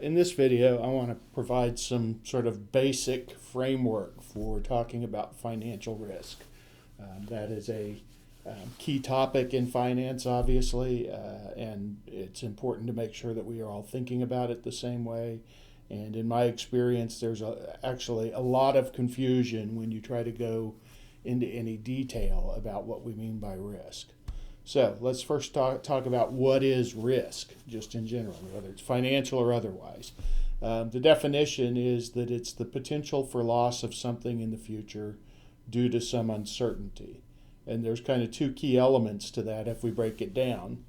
In this video, I want to provide some sort of basic framework for talking about financial risk. That is a key topic in finance, obviously, and it's important to make sure that we are all thinking about it the same way. And in my experience, there's actually a lot of confusion when you try to go into any detail about what we mean by risk. So let's first talk about what is risk, just in general, whether it's financial or otherwise. The definition is that it's the potential for loss of something in the future due to some uncertainty. And there's kind of two key elements to that if we break it down.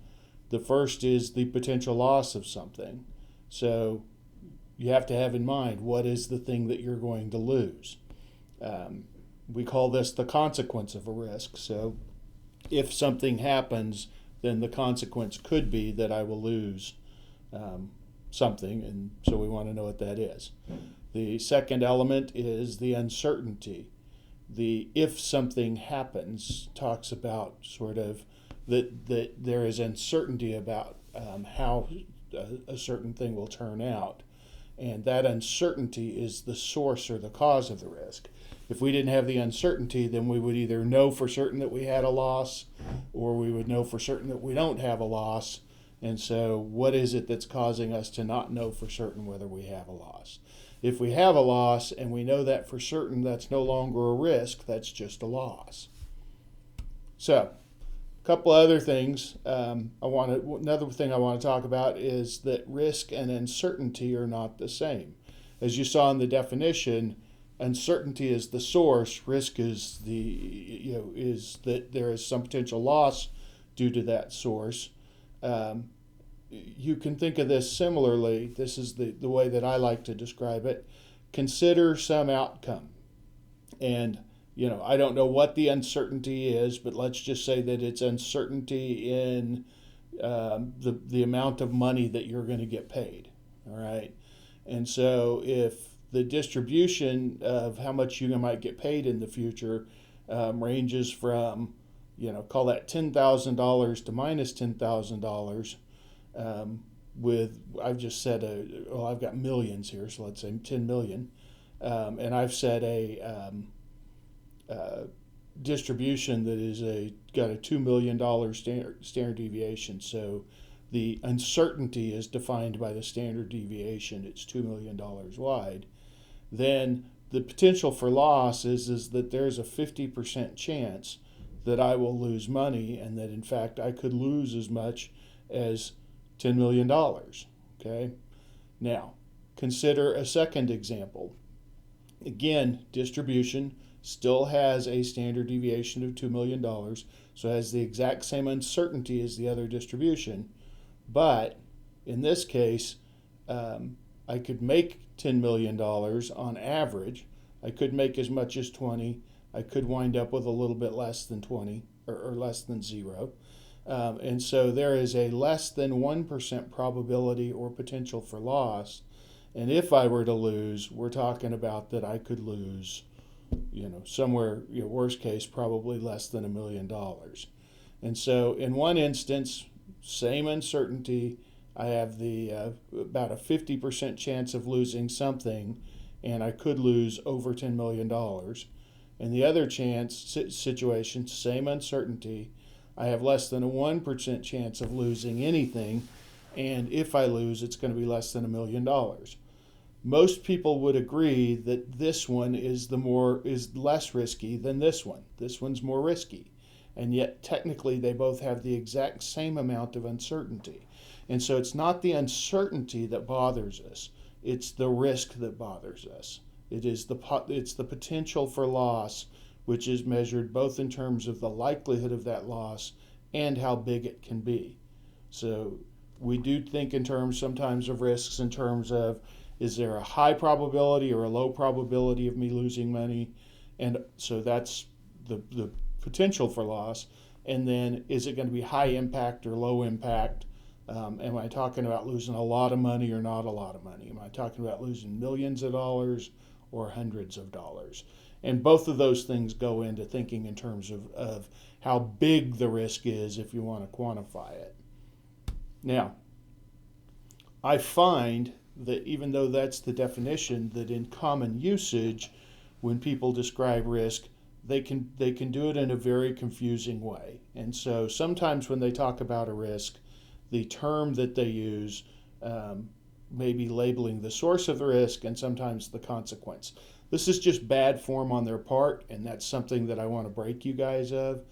The first is the potential loss of something. So you have to have in mind what is the thing that you're going to lose. We call this the consequence of a risk. So if something happens, then the consequence could be that I will lose something, and so we want to know what that is. The second element is the uncertainty. The if something happens talks about sort of that there is uncertainty about how a certain thing will turn out, and that uncertainty is the source or the cause of the risk. If we didn't have the uncertainty, then we would either know for certain that we had a loss, or we would know for certain that we don't have a loss. And so what is it that's causing us to not know for certain whether we have a loss? If we have a loss and we know that for certain, that's no longer a risk, that's just a loss. So a couple other things. Another thing I want to talk about is that risk and uncertainty are not the same. As you saw in the definition, uncertainty is the source. Risk is is that there is some potential loss due to that source. You can think of this similarly. This is the way that I like to describe it. Consider some outcome. And, I don't know what the uncertainty is, but let's just say that it's uncertainty in the amount of money that you're going to get paid. All right. And so if the distribution of how much you might get paid in the future ranges from, call that $10,000 to minus $10,000. I've just said, I've got millions here, so let's say 10 million. And I've set a distribution that is got a $2 million standard deviation. So the uncertainty is defined by the standard deviation. It's $2 million wide. Then the potential for loss is that there's a 50% chance that I will lose money, and that in fact I could lose as much as $10 million. Okay? Now, consider a second example. Again, distribution still has a standard deviation of $2 million, so it has the exact same uncertainty as the other distribution. But in this case, I could make $10 million on average. I could make as much as 20. I could wind up with a little bit less than 20 or less than 0. And so there is a less than 1% probability or potential for loss. And if I were to lose, we're talking about that I could lose, somewhere, worst case, probably less than $1 million. And so in one instance, same uncertainty, I have the about a 50% chance of losing something, and I could lose over $10 million. In the other situation, same uncertainty, I have less than a 1% chance of losing anything, and if I lose, it's going to be less than $1 million. Most people would agree that this one is less risky than this one. This one's more risky, and yet technically they both have the exact same amount of uncertainty. And so it's not the uncertainty that bothers us, it's the risk that bothers us. It's the potential for loss, which is measured both in terms of the likelihood of that loss and how big it can be. So we do think in terms sometimes of risks in terms of, is there a high probability or a low probability of me losing money? And so that's the potential for loss. And then is it going to be high impact or low impact? Am I talking about losing a lot of money or not a lot of money? Am I talking about losing millions of dollars or hundreds of dollars? And both of those things go into thinking in terms of how big the risk is if you want to quantify it. Now, I find that even though that's the definition, that in common usage, when people describe risk, they can do it in a very confusing way. And so sometimes when they talk about a risk, the term that they use may be labeling the source of the risk and sometimes the consequence. This is just bad form on their part, and that's something that I want to break you guys of.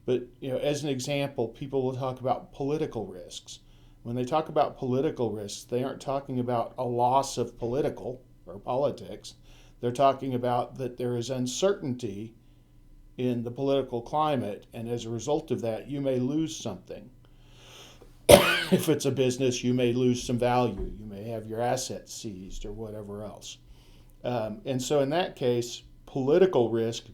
But as an example, people will talk about political risks. When they talk about political risks, they aren't talking about a loss of political or politics. They're talking about that there is uncertainty in the political climate, and as a result of that, you may lose something. If it's a business, you may lose some value. You may have your assets seized or whatever else. And so in that case, political risk,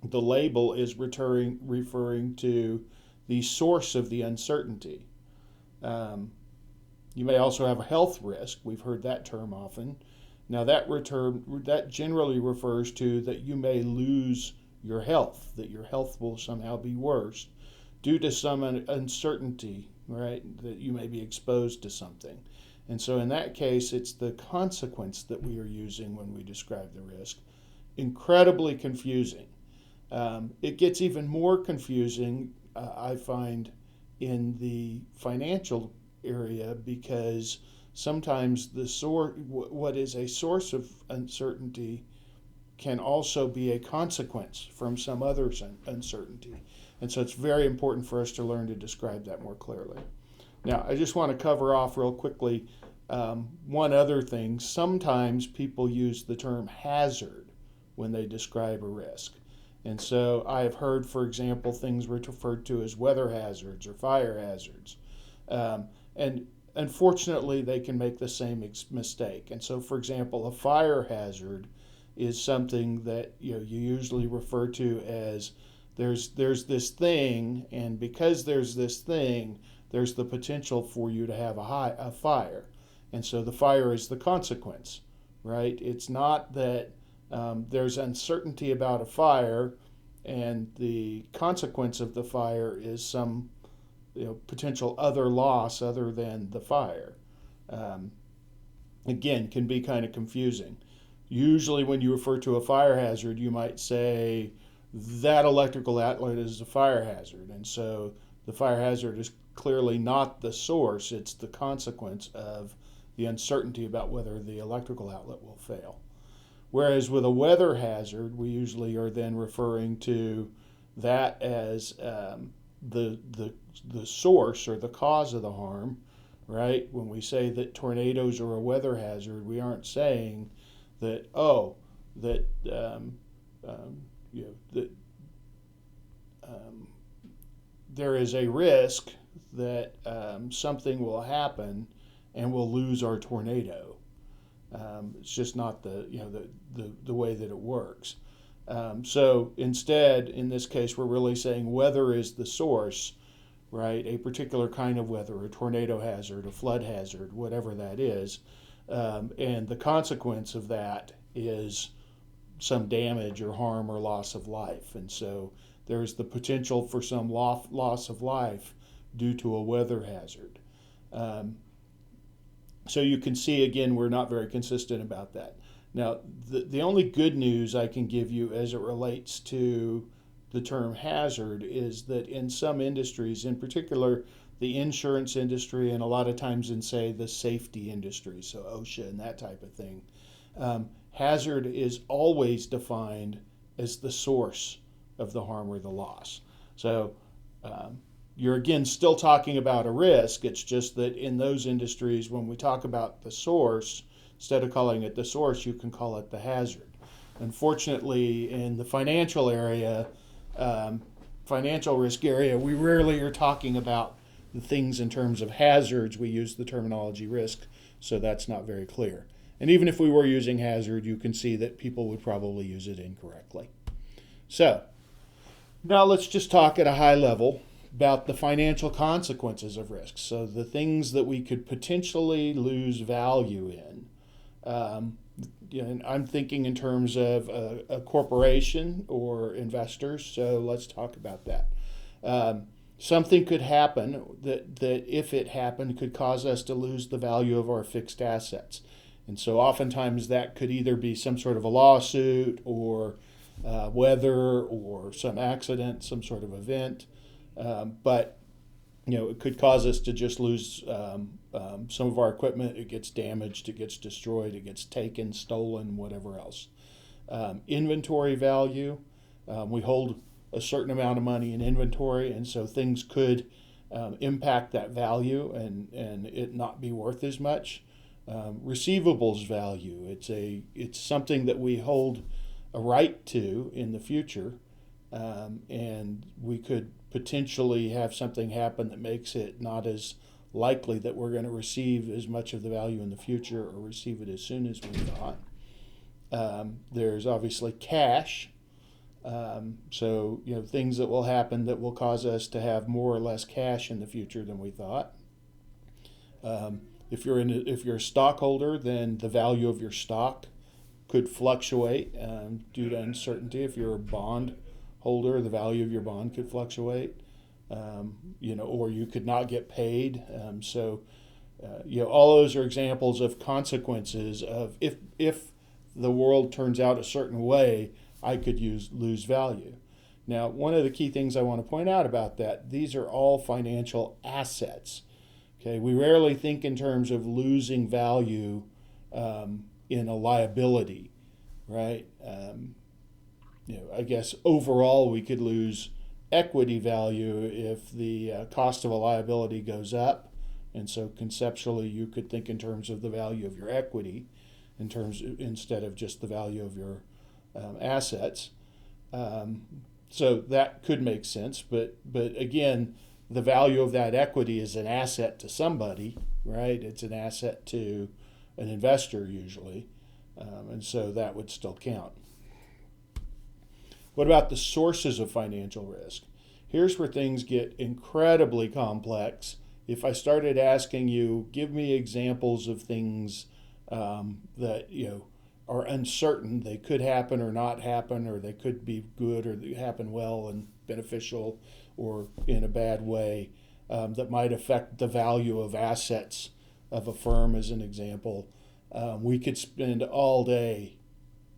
the label is referring to the source of the uncertainty. You may also have a health risk. We've heard that term often. Now that generally refers to that you may lose your health, that your health will somehow be worse due to some uncertainty, right? That you may be exposed to something. And so in that case, it's the consequence that we are using when we describe the risk. Incredibly confusing. It gets even more confusing, I find, in the financial area, because sometimes what is a source of uncertainty can also be a consequence from some other uncertainty. And so it's very important for us to learn to describe that more clearly. Now, I just want to cover off real quickly one other thing. Sometimes people use the term hazard when they describe a risk. And so I have heard, for example, things referred to as weather hazards or fire hazards. And unfortunately, they can make the same mistake. And so, for example, a fire hazard is something that you usually refer to as there's this thing, and because there's this thing, there's the potential for you to have a fire. And so the fire is the consequence, right? It's not that there's uncertainty about a fire and the consequence of the fire is some potential other loss other than the fire. Again, can be kind of confusing. Usually when you refer to a fire hazard, you might say that electrical outlet is a fire hazard. And so the fire hazard is clearly not the source, it's the consequence of the uncertainty about whether the electrical outlet will fail. Whereas with a weather hazard, we usually are then referring to that as the source or the cause of the harm, right? When we say that tornadoes are a weather hazard, we aren't saying that there is a risk that something will happen and we'll lose our tornado. It's just not the way that it works. So instead, in this case, we're really saying weather is the source, right? A particular kind of weather, a tornado hazard, a flood hazard, whatever that is. And the consequence of that is some damage or harm or loss of life. And so there's the potential for some loss of life due to a weather hazard. So you can see, again, we're not very consistent about that. Now, the only good news I can give you as it relates to the term hazard is that in some industries, in particular the insurance industry and a lot of times in, say, the safety industry, so OSHA and that type of thing, hazard is always defined as the source of the harm or the loss. So you're again still talking about a risk. It's just that in those industries, when we talk about the source, instead of calling it the source, you can call it the hazard. Unfortunately, in the financial area, financial risk area, we rarely are talking about the things in terms of hazards. We use the terminology risk, so that's not very clear. And even if we were using hazard, you can see that people would probably use it incorrectly. So now let's just talk at a high level about the financial consequences of risks. So the things that we could potentially lose value in. And I'm thinking in terms of a corporation or investors, so let's talk about that. something could happen that if it happened, could cause us to lose the value of our fixed assets. And so oftentimes that could either be some sort of a lawsuit or weather or some accident, some sort of event. But it could cause us to just lose some of our equipment. It gets damaged, it gets destroyed, it gets taken, stolen, whatever else. Inventory value, we hold a certain amount of money in inventory, and so things could impact that value and it not be worth as much. Receivables value, it's something that we hold a right to in the future, and we could potentially have something happen that makes it not as likely that we're going to receive as much of the value in the future or receive it as soon as we thought. There's obviously cash. So things that will happen that will cause us to have more or less cash in the future than we thought. If you're a stockholder, then the value of your stock could fluctuate due to uncertainty. If you're a bond holder, the value of your bond could fluctuate. Or you could not get paid. All those are examples of consequences of if the world turns out a certain way, I could lose value. Now, one of the key things I want to point out about that, these are all financial assets. Okay, we rarely think in terms of losing value in a liability, right? I guess overall we could lose equity value if the cost of a liability goes up, and so conceptually you could think in terms of the value of your equity instead of just the value of your assets. So that could make sense, but again, the value of that equity is an asset to somebody, right? It's an asset to an investor usually, and so that would still count. What about the sources of financial risk? Here's where things get incredibly complex. If I started asking you, give me examples of things that are uncertain, they could happen or not happen, or they could be good or they happen well and beneficial or in a bad way, that might affect the value of assets of a firm, as an example. We could spend all day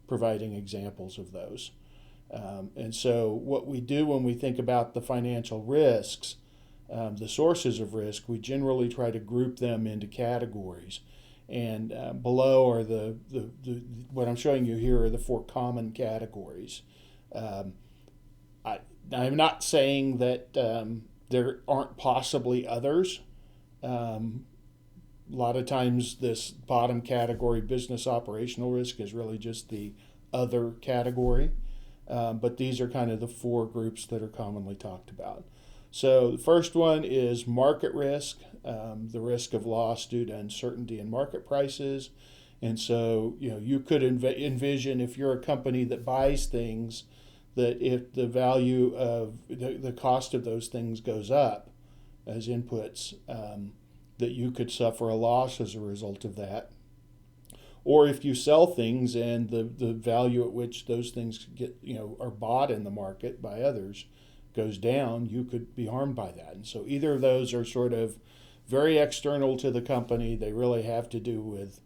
providing examples of those. And so what we do when we think about the financial risks, the sources of risk, we generally try to group them into categories. And below are the what I'm showing you here are the 4 common categories. I'm not saying that there aren't possibly others. A lot of times this bottom category, business operational risk, is really just the other category. But these are kind of the 4 groups that are commonly talked about. So the first one is market risk, the risk of loss due to uncertainty in market prices. And so, you could envision, if you're a company that buys things, that if the value of the cost of those things goes up as inputs, that you could suffer a loss as a result of that. Or if you sell things and the value at which those things are bought in the market by others goes down, you could be harmed by that. And so either of those are sort of very external to the company. They really have to do with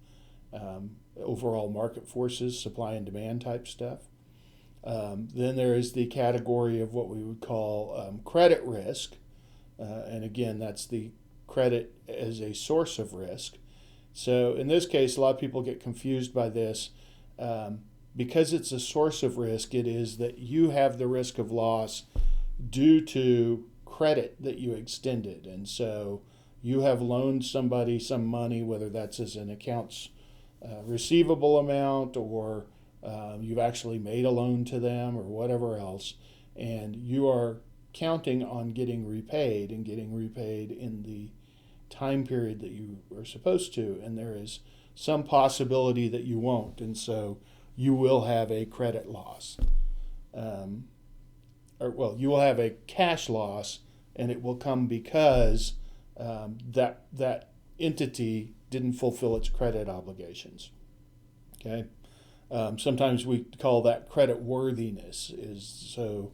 overall market forces, supply and demand type stuff. Then there is the category of what we would call credit risk. And again, that's the credit as a source of risk. So in this case, a lot of people get confused by this. Because it's a source of risk, it is that you have the risk of loss due to credit that you extended. And so you have loaned somebody some money, whether that's as an accounts receivable amount or you've actually made a loan to them or whatever else, and you are counting on getting repaid and getting repaid in the time period that you are supposed to, and there is some possibility that you won't, and so you will have a credit loss. You will have a cash loss, and it will come because that entity didn't fulfill its credit obligations. Okay, sometimes we call that credit worthiness. So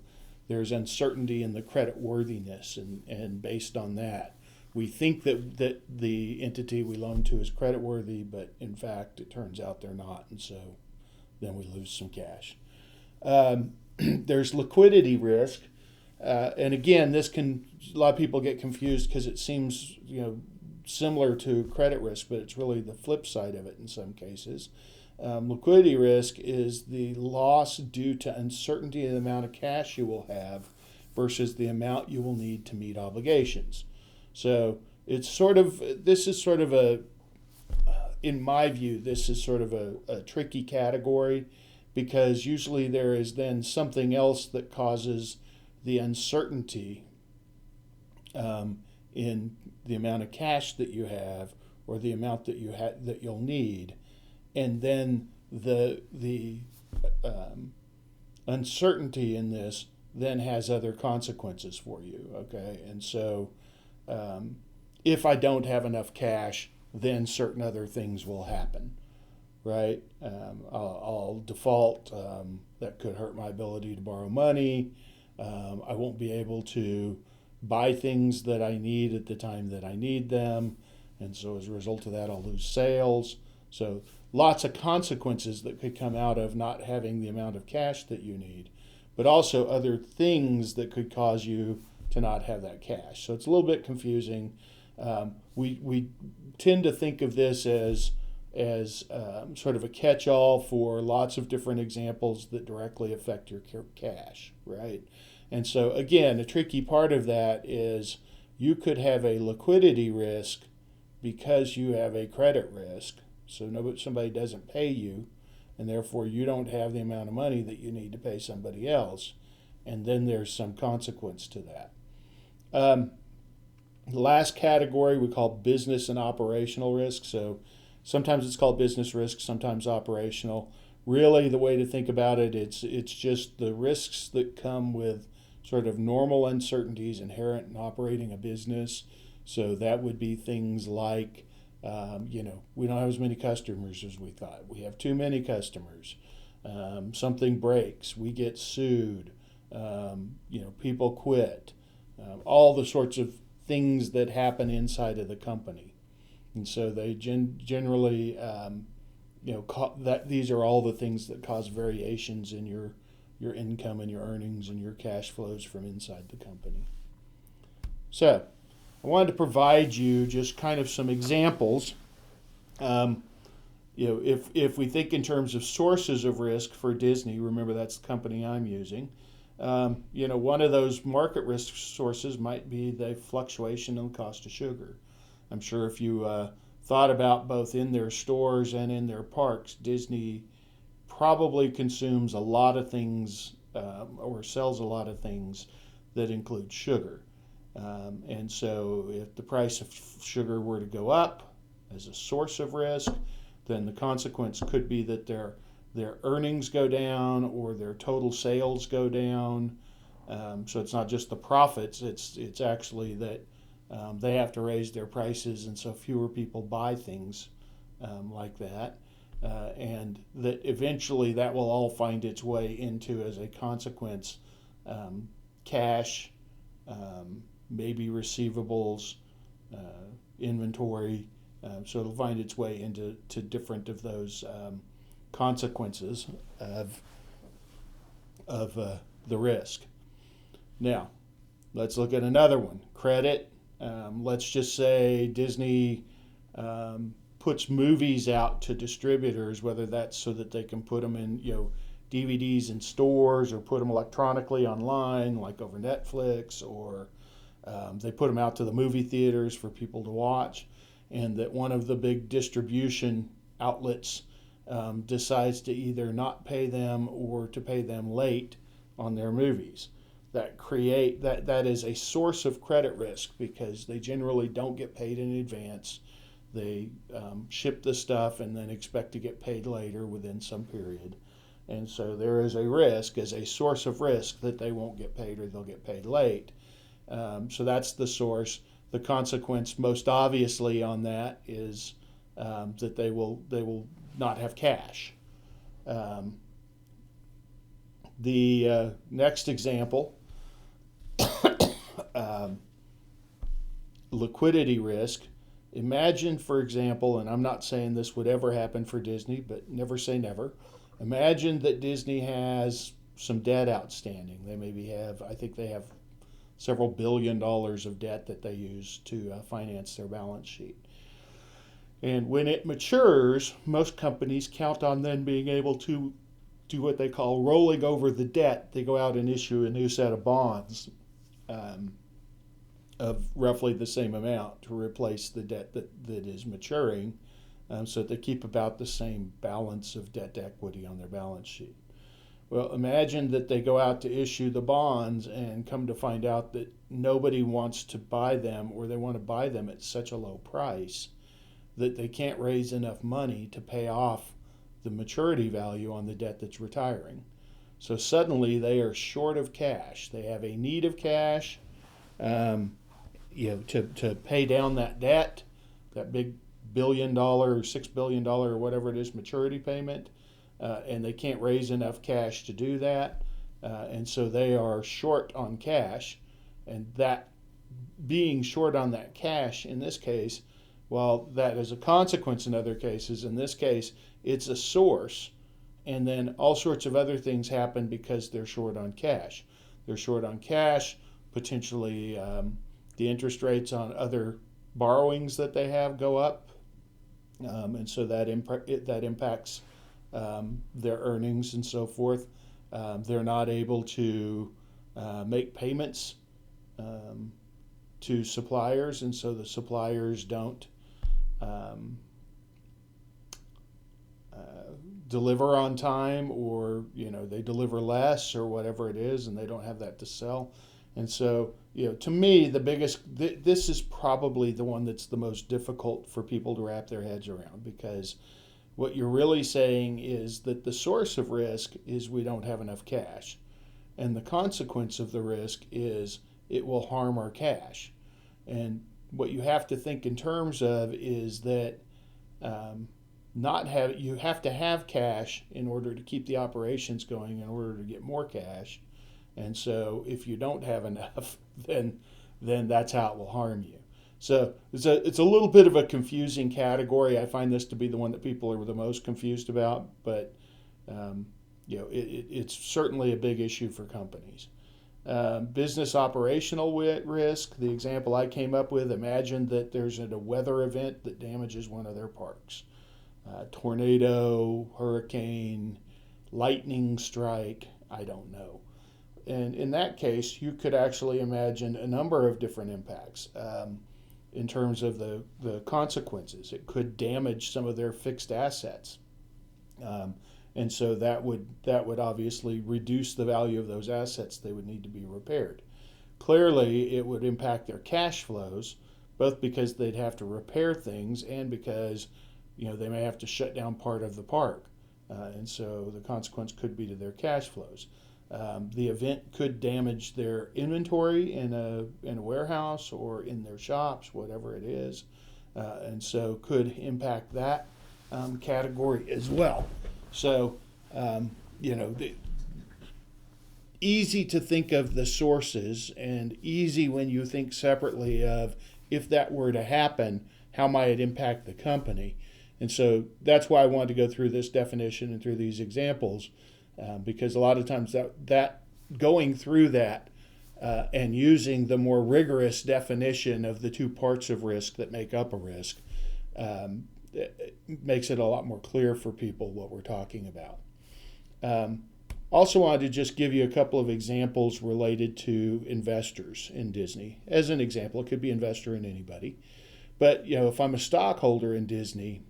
there's uncertainty in the credit worthiness, and based on that, we think that the entity we loan to is credit worthy, but in fact, it turns out they're not, and so then we lose some cash. There's liquidity risk, and again, a lot of people get confused because it seems similar to credit risk, but it's really the flip side of it in some cases. Liquidity risk is the loss due to uncertainty of the amount of cash you will have versus the amount you will need to meet obligations. So in my view, this is sort of a tricky category, because usually there is then something else that causes the uncertainty in the amount of cash that you have or the amount that you'll need, and then the uncertainty in this then has other consequences for you. Okay, and so if I don't have enough cash, then certain other things will happen, right? I'll default. That could hurt my ability to borrow money. I won't be able to buy things that I need at the time that I need them. And so as a result of that, I'll lose sales. So lots of consequences that could come out of not having the amount of cash that you need, but also other things that could cause you to not have that cash. So it's a little bit confusing. We tend to think of this as sort of a catch-all for lots of different examples that directly affect your cash, right? And so again, a tricky part of that is you could have a liquidity risk because you have a credit risk. So somebody doesn't pay you, and therefore you don't have the amount of money that you need to pay somebody else, and then there's some consequence to that. The last category we call business and operational risk. So sometimes it's called business risk, sometimes operational. Really, the way to think about it, it's just the risks that come with sort of normal uncertainties inherent in operating a business. So that would be things like, we don't have as many customers as we thought. We have too many customers. Something breaks. We get sued. People quit. All the sorts of things that happen inside of the company. And so they generally, these are all the things that cause variations in your income and your earnings and your cash flows from inside the company. So I wanted to provide you just kind of some examples. If we think in terms of sources of risk for Disney, remember that's the company I'm using. One of those market risk sources might be the fluctuation in the cost of sugar. I'm sure if you thought about both in their stores and in their parks, Disney probably consumes a lot of things or sells a lot of things that include sugar. And so if the price of sugar were to go up as a source of risk, then the consequence could be that their earnings go down or their total sales go down. So it's not just the profits, it's actually that they have to raise their prices, and so fewer people buy things like that. And that eventually that will all find its way into, as a consequence, cash, maybe receivables, inventory. So it'll find its way into different of those consequences of the risk. Now, let's look at another one, credit. Let's just say Disney puts movies out to distributors, whether that's so that they can put them in DVDs in stores or put them electronically online, like over Netflix, or they put them out to the movie theaters for people to watch, and that one of the big distribution outlets decides to either not pay them or to pay them late on their movies. That is a source of credit risk, because they generally don't get paid in advance. They ship the stuff and then expect to get paid later within some period. And so there is a risk, as a source of risk, that they won't get paid or they'll get paid late. So that's the source. The consequence, most obviously, on that is that they will not have cash. The next example um, liquidity risk. Imagine, for example, and I'm not saying this would ever happen for Disney, but never say never. Imagine that Disney has some debt outstanding. They maybe have, I think they have several $billions of debt that they use to finance their balance sheet. And when it matures, most companies count on then being able to do what they call rolling over the debt. They go out and issue a new set of bonds of roughly the same amount to replace the debt that is maturing, so that they keep about the same balance of debt to equity on their balance sheet. Well, imagine that they go out to issue the bonds and come to find out that nobody wants to buy them, or they want to buy them at such a low price that they can't raise enough money to pay off the maturity value on the debt that's retiring. So suddenly they are short of cash. They have a need of cash, to pay down that debt, that big $1 billion or $6 billion or whatever it is maturity payment, and they can't raise enough cash to do that, and so they are short on cash, and that being short on that cash in this case, well, that is a consequence in other cases. In this case, it's a source, and then all sorts of other things happen because they're short on cash. They're short on cash, potentially the interest rates on other borrowings that they have go up, and so that impacts their earnings and so forth. They're not able to make payments to suppliers, and so the suppliers don't deliver on time, or they deliver less or whatever it is, and they don't have that to sell. And so to me, the biggest this is probably the one that's the most difficult for people to wrap their heads around, because what you're really saying is that the source of risk is we don't have enough cash, and the consequence of the risk is it will harm our cash. And what you have to think in terms of is that you have to have cash in order to keep the operations going, in order to get more cash. And so if you don't have enough, then that's how it will harm you. So it's a little bit of a confusing category. I find this to be the one that people are the most confused about, but it's certainly a big issue for companies. Business operational risk, the example I came up with, imagine that there's a weather event that damages one of their parks. Tornado, hurricane, lightning strike, I don't know. And in that case, you could actually imagine a number of different impacts in terms of the consequences. It could damage some of their fixed assets. And so that would obviously reduce the value of those assets. They would need to be repaired. Clearly, it would impact their cash flows, both because they'd have to repair things and because they may have to shut down part of the park. And so the consequence could be to their cash flows. The event could damage their inventory in a warehouse or in their shops, whatever it is, and so could impact that category as well. So, easy to think of the sources, and easy when you think separately of, if that were to happen, how might it impact the company? And so that's why I wanted to go through this definition and through these examples, because a lot of times that going through that and using the more rigorous definition of the two parts of risk that make up a risk it makes it a lot more clear for people what we're talking about. Also wanted to just give you a couple of examples related to investors in Disney. As an example, it could be investor in anybody. But if I'm a stockholder in Disney,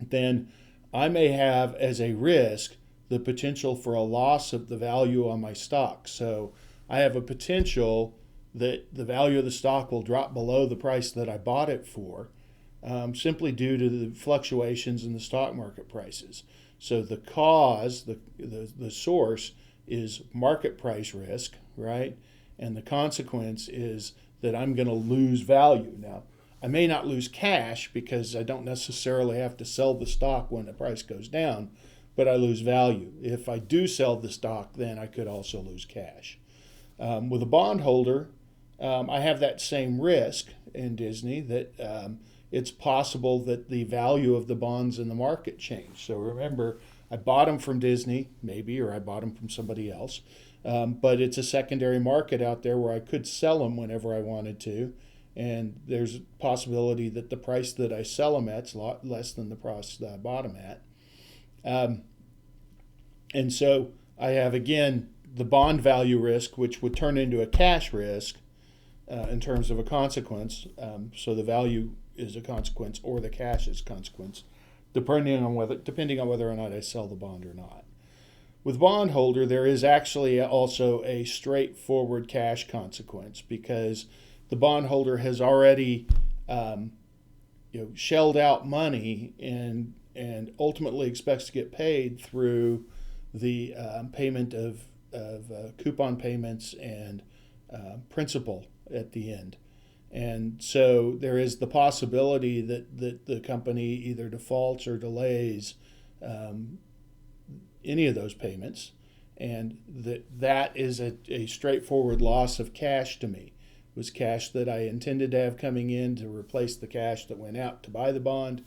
then I may have as a risk the potential for a loss of the value on my stock. So I have a potential that the value of the stock will drop below the price that I bought it for, simply due to the fluctuations in the stock market prices. So the cause, the source is market price risk, right? And the consequence is that I'm going to lose value. Now, I may not lose cash because I don't necessarily have to sell the stock when the price goes down, but I lose value. If I do sell the stock, then I could also lose cash. With a bondholder, I have that same risk in Disney that it's possible that the value of the bonds in the market change. So remember, I bought them from Disney, maybe, or I bought them from somebody else. But it's a secondary market out there where I could sell them whenever I wanted to. And there's a possibility that the price that I sell them at is a lot less than the price that I bought them at. And so I have, again, the bond value risk, which would turn into a cash risk in terms of a consequence. So the value is a consequence or the cash is a consequence, depending on whether or not I sell the bond or not. With bondholder, there is actually also a straightforward cash consequence because the bondholder has already shelled out money and ultimately expects to get paid through the payment of coupon payments and principal at the end. And so there is the possibility that the company either defaults or delays any of those payments, and that is a straightforward loss of cash to me. It was cash that I intended to have coming in to replace the cash that went out to buy the bond,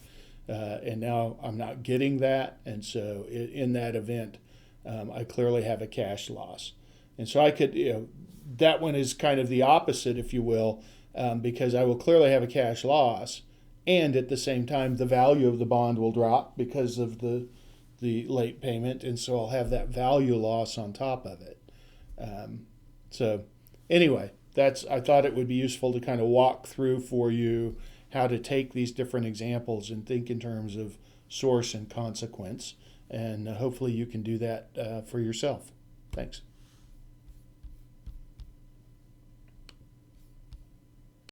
and now I'm not getting that, and so in that event, I clearly have a cash loss. And so I could, that one is kind of the opposite, if you will, because I will clearly have a cash loss, and at the same time, the value of the bond will drop because of the late payment, and so I'll have that value loss on top of it. So anyway, I thought it would be useful to kind of walk through for you how to take these different examples and think in terms of source and consequence, and hopefully you can do that for yourself. Thanks.